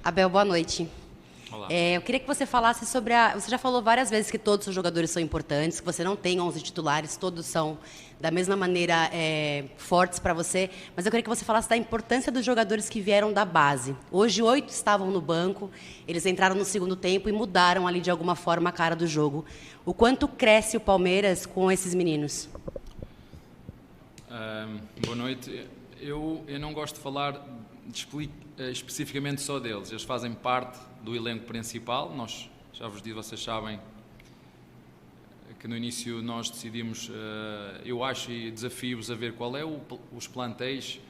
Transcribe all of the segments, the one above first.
Abel, boa noite. Olá. Eu queria que você falasse sobre a... Você já falou várias vezes que todos os jogadores são importantes, que você não tem 11 titulares, todos são da mesma maneira fortes para você, mas eu queria que você falasse da importância dos jogadores que vieram da base. Hoje, 8 estavam no banco, eles entraram no segundo tempo e mudaram ali de alguma forma a cara do jogo. O quanto cresce o Palmeiras com esses meninos? Boa noite. Eu não gosto de falar especificamente só deles. Eles fazem parte do elenco principal. Nós, já vos disse, vocês sabem que no início nós decidimos, eu acho e desafio-vos a ver qual é os plantéis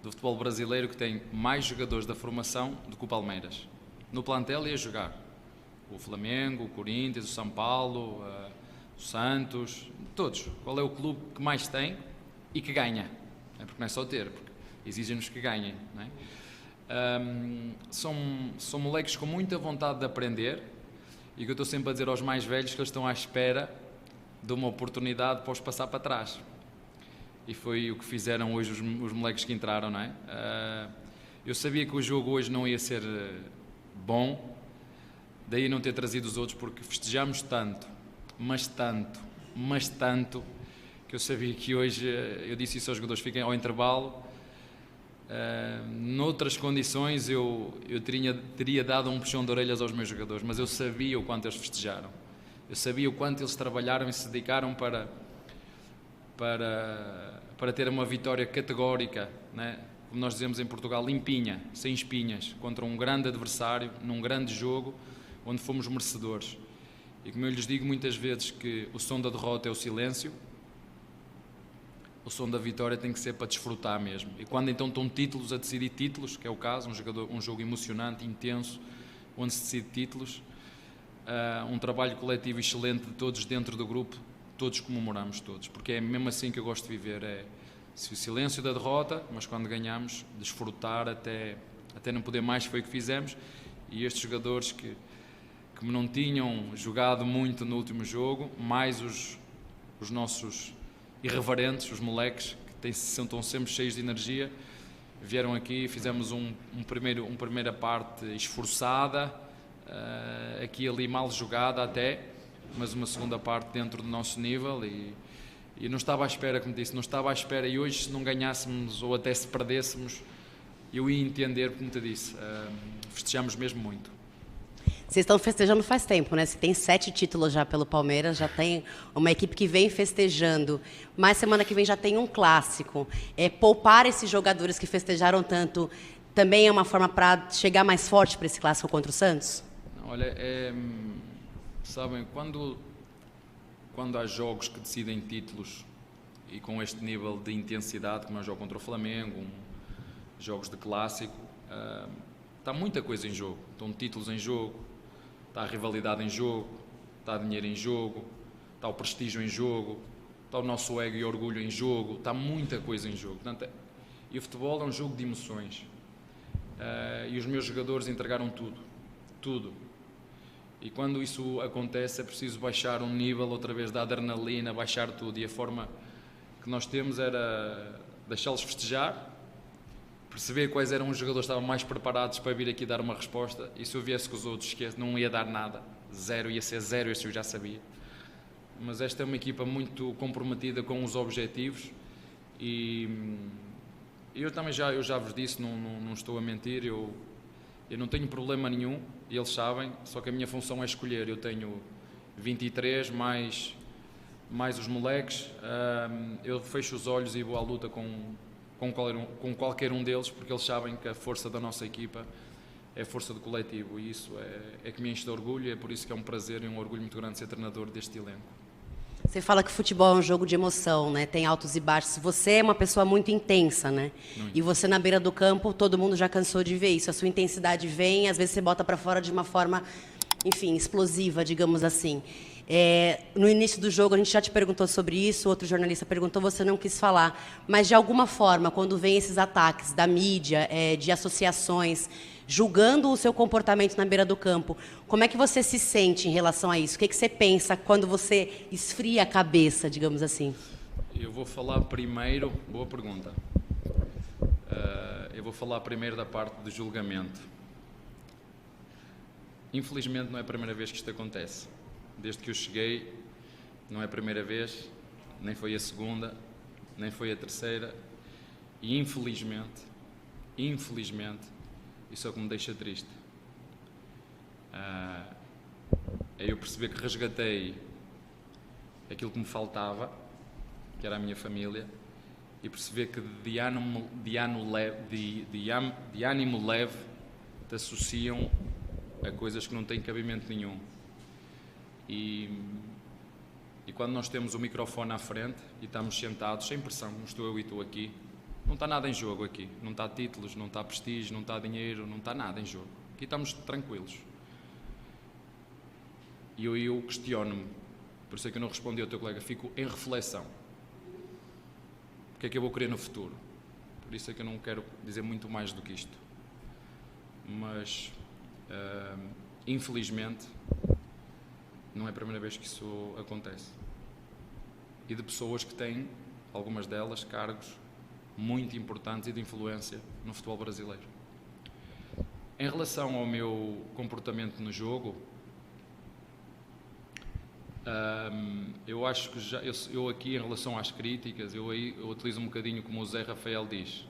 do futebol brasileiro que tem mais jogadores da formação do que o Palmeiras. No plantel ia jogar o Flamengo, o Corinthians, o São Paulo, o Santos, todos. Qual é o clube que mais tem e que ganha? Porque não é só ter, porque exigem-nos que ganhem, não é? São moleques com muita vontade de aprender e que eu estou sempre a dizer aos mais velhos que eles estão à espera de uma oportunidade para os passar para trás. E foi o que fizeram hoje os moleques que entraram, não é? Eu sabia que o jogo hoje não ia ser bom, daí não ter trazido os outros, porque festejamos tanto, mas tanto, que eu sabia que hoje, eu disse isso aos jogadores, fiquem ao intervalo. Noutras condições eu teria dado um puxão de orelhas aos meus jogadores, mas eu sabia o quanto eles festejaram, eu sabia o quanto eles trabalharam e se dedicaram para ter uma vitória categórica, né? Como nós dizemos em Portugal, limpinha, sem espinhas, contra um grande adversário, num grande jogo, onde fomos merecedores. E como eu lhes digo muitas vezes que o som da derrota é o silêncio, o som da vitória tem que ser para desfrutar mesmo. E quando então estão títulos a decidir títulos, que é o caso, um jogo emocionante, intenso, onde se decide títulos, um trabalho coletivo excelente de todos dentro do grupo, todos comemoramos todos, porque é mesmo assim que eu gosto de viver, é o silêncio da derrota, mas quando ganhamos, desfrutar até não poder mais, foi o que fizemos. E estes jogadores que não tinham jogado muito no último jogo, mais os nossos irreverentes, os moleques, que estão sempre cheios de energia, vieram aqui, fizemos uma primeira parte esforçada, aqui e ali mal jogada até, mas uma segunda parte dentro do nosso nível e não estava à espera, como disse, não estava à espera, e hoje se não ganhássemos ou até se perdêssemos, eu ia entender, como te disse, festejamos mesmo muito. Vocês estão festejando faz tempo, né? Você tem 7 títulos já pelo Palmeiras, já tem uma equipe que vem festejando, mas semana que vem já tem um clássico. Poupar esses jogadores que festejaram tanto também é uma forma para chegar mais forte para esse clássico contra o Santos? Olha, sabem, quando há jogos que decidem títulos e com este nível de intensidade, como é o jogo contra o Flamengo, jogos de clássico, está muita coisa em jogo. Estão títulos em jogo, está a rivalidade em jogo, está dinheiro em jogo, está o prestígio em jogo, está o nosso ego e orgulho em jogo, está muita coisa em jogo. Portanto, e o futebol é um jogo de emoções. E os meus jogadores entregaram tudo. E quando isso acontece é preciso baixar um nível outra vez da adrenalina, baixar tudo. E a forma que nós temos era deixá-los festejar, perceber quais eram os jogadores que estavam mais preparados para vir aqui dar uma resposta, e se eu viesse com os outros, não ia dar nada, zero, ia ser zero, isso eu já sabia. Mas esta é uma equipa muito comprometida com os objetivos e eu também eu já vos disse, não estou a mentir, eu não tenho problema nenhum, e eles sabem, só que a minha função é escolher. Eu tenho 23 mais os moleques, eu fecho os olhos e vou à luta com qualquer um deles, porque eles sabem que a força da nossa equipa é a força do coletivo, e isso é que me enche de orgulho, e é por isso que é um prazer e um orgulho muito grande ser treinador deste elenco. Você fala que futebol é um jogo de emoção, né? Tem altos e baixos. Você é uma pessoa muito intensa, né? Muito. E você na beira do campo, todo mundo já cansou de ver isso. A sua intensidade vem, às vezes você bota para fora de uma forma, enfim, explosiva, digamos assim. No início do jogo, a gente já te perguntou sobre isso, outro jornalista perguntou, você não quis falar. Mas, de alguma forma, quando vem esses ataques da mídia, de associações, julgando o seu comportamento na beira do campo, como é que você se sente em relação a isso? O que você pensa quando você esfria a cabeça, digamos assim? Eu vou falar primeiro, boa pergunta. Eu vou falar primeiro da parte do julgamento. infelizmente não é a primeira vez que isto acontece. Desde que eu cheguei, não é a primeira vez, nem foi a segunda, nem foi a terceira, e infelizmente, isso é o que me deixa triste. É eu perceber que resgatei aquilo que me faltava, que era a minha família, e perceber que de ânimo leve te associam a coisas que não têm cabimento nenhum. E quando nós temos o microfone à frente e estamos sentados, sem pressão, como estou eu e tu aqui, não está nada em jogo aqui. Não está títulos, não está prestígio, não está dinheiro, não está nada em jogo. Aqui estamos tranquilos. E eu questiono-me, por isso é que eu não respondi ao teu colega, fico em reflexão. O que é que eu vou querer no futuro? Por isso é que eu não quero dizer muito mais do que isto. Mas, infelizmente, não é a primeira vez que isso acontece. E de pessoas que têm, algumas delas, cargos muito importantes e de influência no futebol brasileiro. Em relação ao meu comportamento no jogo, eu acho que eu aqui, em relação às críticas, eu utilizo um bocadinho como o Zé Rafael diz.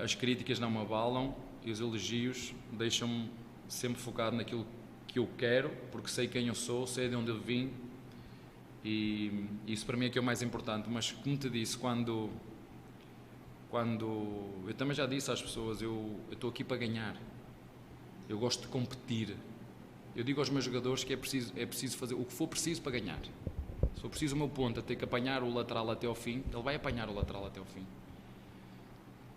As críticas não me abalam e os elogios deixam-me sempre focado naquilo que eu quero, porque sei quem eu sou, sei de onde eu vim, e isso para mim é que é o mais importante. Mas, como te disse, quando eu também já disse às pessoas, eu estou aqui para ganhar, eu gosto de competir. Eu digo aos meus jogadores que é preciso fazer o que for preciso para ganhar. Se for preciso o meu ponta ter que apanhar o lateral até ao fim, ele vai apanhar o lateral até ao fim.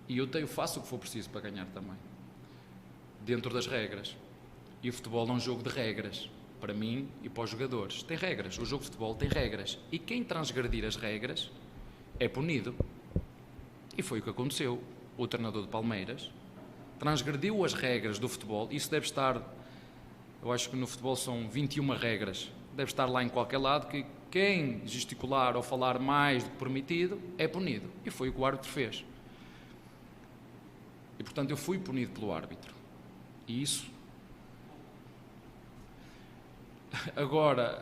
E eu faço o que for preciso para ganhar também, dentro das regras. E o futebol é um jogo de regras, para mim e para os jogadores. Tem regras, o jogo de futebol tem regras. E quem transgredir as regras é punido. E foi o que aconteceu. O treinador de Palmeiras transgrediu as regras do futebol. Isso deve estar, eu acho que no futebol são 21 regras. Deve estar lá em qualquer lado que quem gesticular ou falar mais do que permitido é punido. E foi o que o árbitro fez. E, portanto, eu fui punido pelo árbitro. E isso... Agora,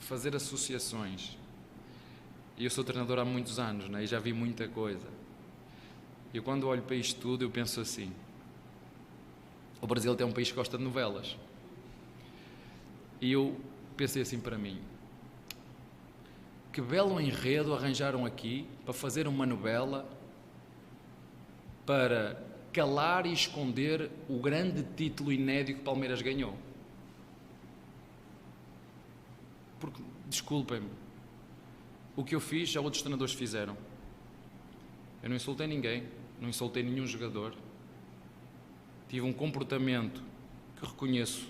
fazer associações. Eu sou treinador há muitos anos, né? E já vi muita coisa. E quando olho para isto tudo, eu penso assim: o Brasil é um país que gosta de novelas. E eu pensei assim para mim: que belo enredo arranjaram aqui para fazer uma novela para calar e esconder o grande título inédito que Palmeiras ganhou. Porque, desculpem-me, o que eu fiz já outros treinadores fizeram. Eu não insultei ninguém, não insultei nenhum jogador. Tive um comportamento que reconheço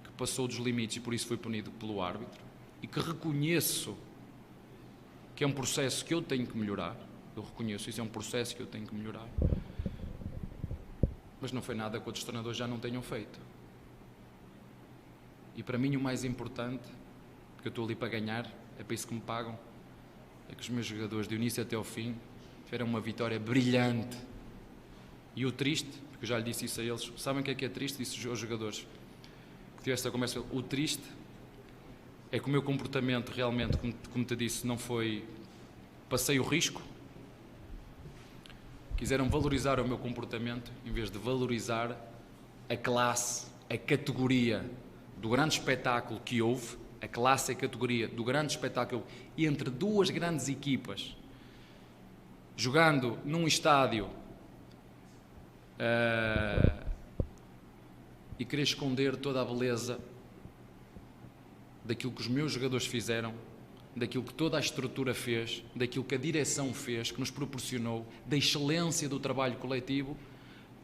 que passou dos limites e por isso foi punido pelo árbitro, e que reconheço que é um processo que eu tenho que melhorar. Eu reconheço, isso é um processo que eu tenho que melhorar. Mas não foi nada que outros treinadores já não tenham feito. E para mim o mais importante, porque eu estou ali para ganhar, é para isso que me pagam, é que os meus jogadores, do início até ao fim, tiveram uma vitória brilhante. E o triste, porque eu já lhe disse isso a eles, sabem o que é triste? Disse aos jogadores que tive esta conversa. O triste é que o meu comportamento realmente, como te disse, não foi... Passei o risco. Quiseram valorizar o meu comportamento em vez de valorizar a classe, a categoria do grande espetáculo que houve, a classe e a categoria do grande espetáculo e entre duas grandes equipas, jogando num estádio e querer esconder toda a beleza daquilo que os meus jogadores fizeram, daquilo que toda a estrutura fez, daquilo que a direção fez, que nos proporcionou, da excelência do trabalho coletivo,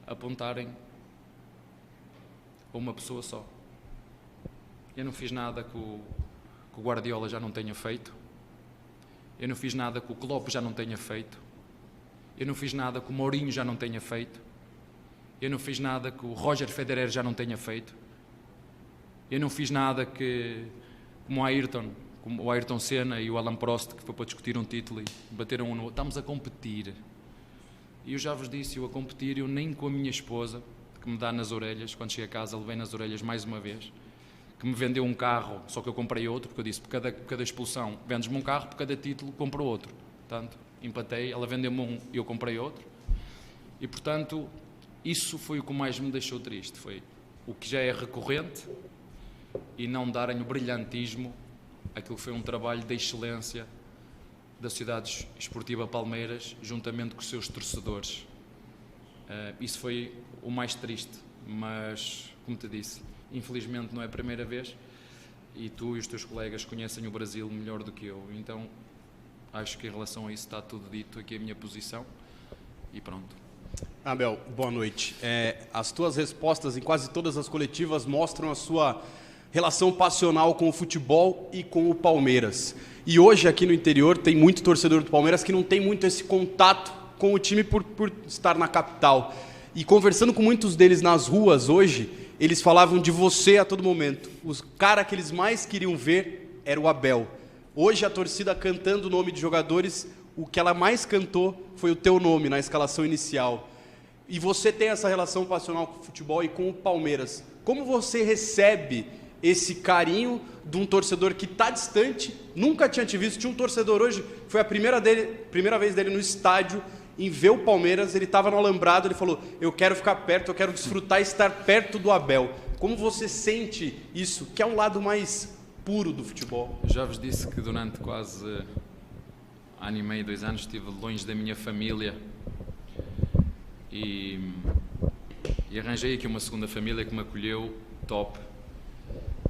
apontarem a uma pessoa só. Eu não fiz nada que o Guardiola já não tenha feito, eu não fiz nada que o Klopp já não tenha feito, eu não fiz nada que o Mourinho já não tenha feito, eu não fiz nada que o Roger Federer já não tenha feito, eu não fiz nada como o Ayrton, como o Ayrton Senna e o Alain Prost, que foi para discutir um título e bateram um no outro. Estamos a competir. E eu já vos disse, eu a competir, eu nem com a minha esposa, que me dá nas orelhas, quando cheguei a casa, levei nas orelhas mais uma vez, que me vendeu um carro, só que eu comprei outro, porque eu disse, por cada expulsão, vendes-me um carro, por cada título, compro outro. Portanto, empatei, ela vendeu-me um e eu comprei outro. E, portanto, isso foi o que mais me deixou triste, foi o que já é recorrente e não darem o brilhantismo àquilo que foi um trabalho de excelência da Sociedade Esportiva Palmeiras, juntamente com os seus torcedores. Isso foi o mais triste, mas, como te disse, infelizmente não é a primeira vez e tu e os teus colegas conhecem o Brasil melhor do que eu, então acho que em relação a isso está tudo dito, aqui a minha posição e pronto. Abel, boa noite. As tuas respostas em quase todas as coletivas mostram a sua relação passional com o futebol e com o Palmeiras. E hoje aqui no interior tem muito torcedor do Palmeiras que não tem muito esse contato com o time por estar na capital. E conversando com muitos deles nas ruas hoje, eles falavam de você a todo momento. O cara que eles mais queriam ver era o Abel. Hoje a torcida cantando o nome de jogadores, o que ela mais cantou foi o teu nome na escalação inicial. E você tem essa relação passional com o futebol e com o Palmeiras. Como você recebe esse carinho de um torcedor que está distante, nunca tinha te visto? Tinha um torcedor hoje, foi a primeira vez dele no estádio, em ver o Palmeiras, ele estava no alambrado, ele falou, eu quero ficar perto, eu quero desfrutar e estar perto do Abel. Como você sente isso, que é um lado mais puro do futebol? Já vos disse que durante quase ano e meio, 2 anos, estive longe da minha família e arranjei aqui uma segunda família que me acolheu top.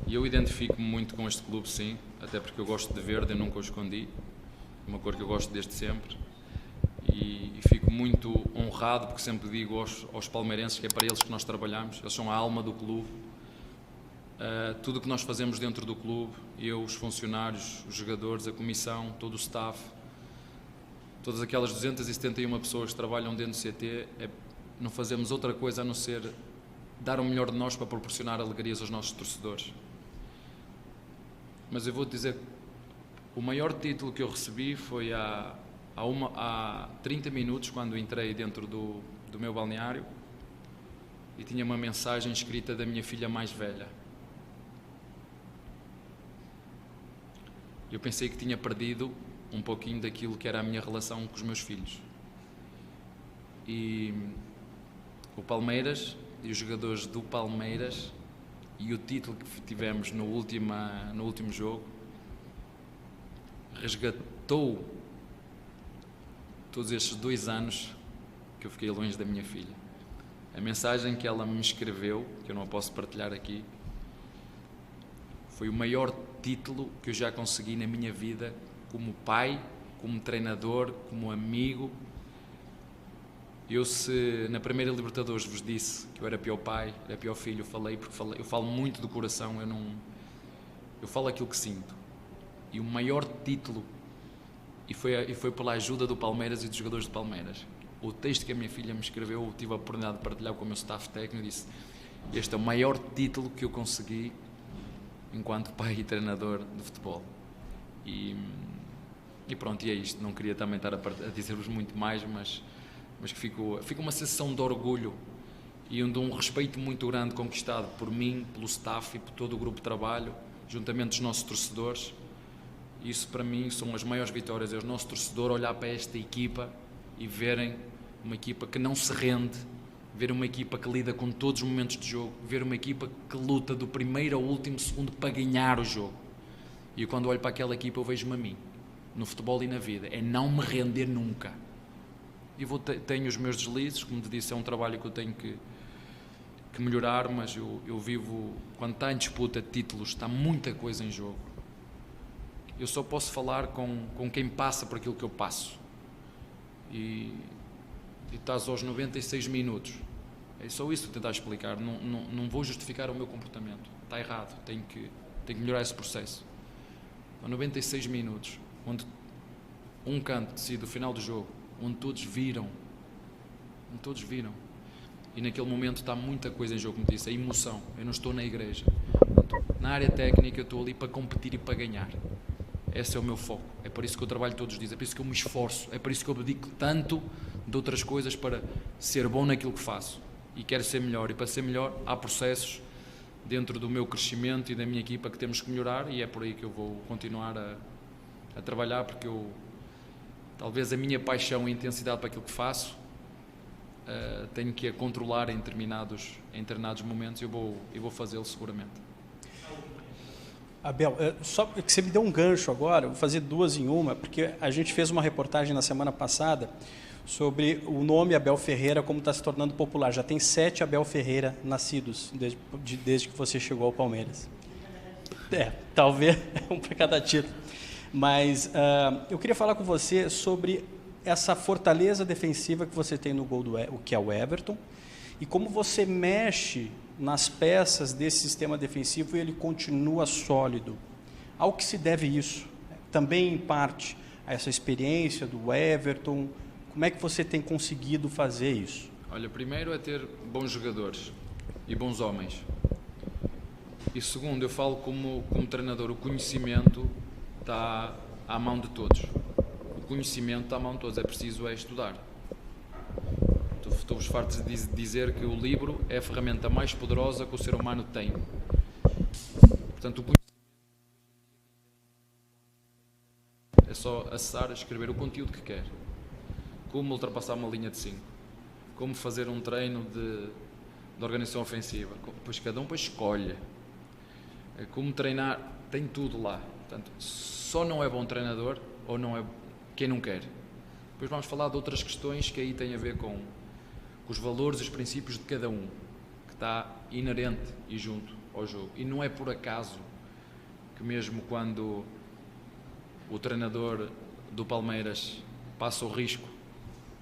E eu identifico-me muito com este clube, sim, até porque eu gosto de verde, eu nunca o escondi, uma cor que eu gosto desde sempre. E fico muito honrado, porque sempre digo aos palmeirenses que é para eles que nós trabalhamos, eles são a alma do clube. Tudo o que nós fazemos dentro do clube, eu, os funcionários, os jogadores, a comissão, todo o staff, todas aquelas 271 pessoas que trabalham dentro do CT, não fazemos outra coisa a não ser dar o melhor de nós para proporcionar alegrias aos nossos torcedores. Mas eu vou-te dizer, o maior título que eu recebi foi há 30 minutos, quando entrei dentro do meu balneário e tinha uma mensagem escrita da minha filha mais velha. Eu pensei que tinha perdido um pouquinho daquilo que era a minha relação com os meus filhos. E o Palmeiras e os jogadores do Palmeiras e o título que tivemos no último jogo resgatou todos estes 2 anos que eu fiquei longe da minha filha. A mensagem que ela me escreveu, que eu não a posso partilhar aqui, foi o maior título que eu já consegui na minha vida, como pai, como treinador, como amigo. Eu, se na primeira Libertadores vos disse que eu era pior pai, era pior filho, eu falo muito do coração, eu falo aquilo que sinto. E o maior título, e foi pela ajuda do Palmeiras e dos jogadores do Palmeiras. O texto que a minha filha me escreveu, eu tive a oportunidade de partilhar com o meu staff técnico, e disse, este é o maior título que eu consegui enquanto pai e treinador de futebol. E pronto, e é isto. Não queria também estar a dizer-vos muito mais, mas que fica uma sensação de orgulho e de um respeito muito grande conquistado por mim, pelo staff e por todo o grupo de trabalho, juntamente dos nossos torcedores. Isso para mim são as maiores vitórias, é o nosso torcedor olhar para esta equipa e verem uma equipa que não se rende, ver uma equipa que lida com todos os momentos de jogo, ver uma equipa que luta do primeiro ao último segundo para ganhar o jogo. E eu, quando olho para aquela equipa, eu vejo-me a mim, no futebol e na vida, é não me render nunca. Tenho os meus deslizes, como te disse, é um trabalho que eu tenho que melhorar, mas eu vivo, quando está em disputa de títulos, está muita coisa em jogo. Eu só posso falar com quem passa por aquilo que eu passo. E estás aos 96 minutos. É só isso que tentar explicar. Não vou justificar o meu comportamento. Está errado. Tenho que melhorar esse processo. Há 96 minutos, onde um canto decide o final do jogo, onde todos viram. E naquele momento está muita coisa em jogo, como disse, a emoção. Eu não estou na igreja. Na área técnica eu estou ali para competir e para ganhar. Esse é o meu foco, é por isso que eu trabalho todos os dias, é por isso que eu me esforço, é por isso que eu dedico tanto de outras coisas para ser bom naquilo que faço e quero ser melhor, e para ser melhor há processos dentro do meu crescimento e da minha equipa que temos que melhorar, e é por aí que eu vou continuar a trabalhar, porque talvez a minha paixão e intensidade para aquilo que faço tenho que a controlar em determinados momentos, e eu vou fazê-lo seguramente. Abel, só que você me deu um gancho agora, eu vou fazer duas em uma, porque a gente fez uma reportagem na semana passada sobre o nome Abel Ferreira, como está se tornando popular. Já tem 7 Abel Ferreira nascidos desde que você chegou ao Palmeiras. Talvez um para cada título. Mas eu queria falar com você sobre essa fortaleza defensiva que você tem no gol que é o Everton, e como você mexe nas peças desse sistema defensivo e ele continua sólido. Ao que se deve isso? Também, em parte, a essa experiência do Everton. Como é que você tem conseguido fazer isso? Olha, primeiro é ter bons jogadores e bons homens. E segundo, eu falo como treinador, o conhecimento está à mão de todos. O conhecimento está à mão de todos, é preciso estudar. Estou-vos farto de dizer que o livro é a ferramenta mais poderosa que o ser humano tem. Portanto, o conhecimento é só acessar, escrever o conteúdo que quer. Como ultrapassar uma linha de 5. Como fazer um treino de organização ofensiva. Pois cada um escolhe. Como treinar, tem tudo lá. Portanto, só não é bom treinador ou não é quem não quer. Depois vamos falar de outras questões que aí têm a ver com os valores e os princípios de cada um, que está inerente e junto ao jogo. E não é por acaso que mesmo quando o treinador do Palmeiras passa o risco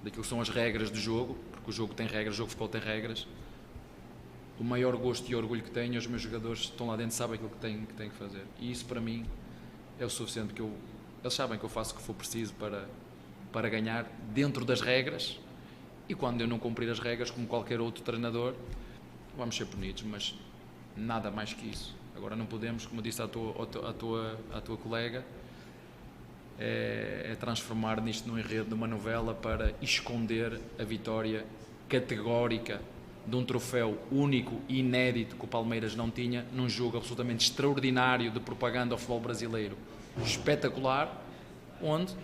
daquilo que são as regras do jogo, porque o jogo tem regras, o jogo de futebol tem regras, o maior gosto e orgulho que tenho, os meus jogadores estão lá dentro, sabem aquilo que têm que fazer. E isso para mim é o suficiente, eles sabem que eu faço o que for preciso para ganhar dentro das regras. E quando eu não cumprir as regras, como qualquer outro treinador, vamos ser punidos, mas nada mais que isso. Agora não podemos, como eu disse à tua colega, é transformar nisto num enredo de uma novela para esconder a vitória categórica de um troféu único e inédito que o Palmeiras não tinha, num jogo absolutamente extraordinário de propaganda ao futebol brasileiro, espetacular, onde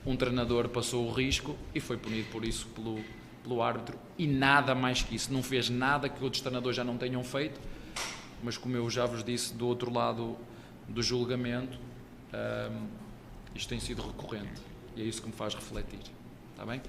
um treinador passou o risco e foi punido por isso pelo árbitro, e nada mais que isso. Não fez nada que outros treinadores já não tenham feito, mas como eu já vos disse, do outro lado do julgamento, isto tem sido recorrente, e é isso que me faz refletir. Está bem?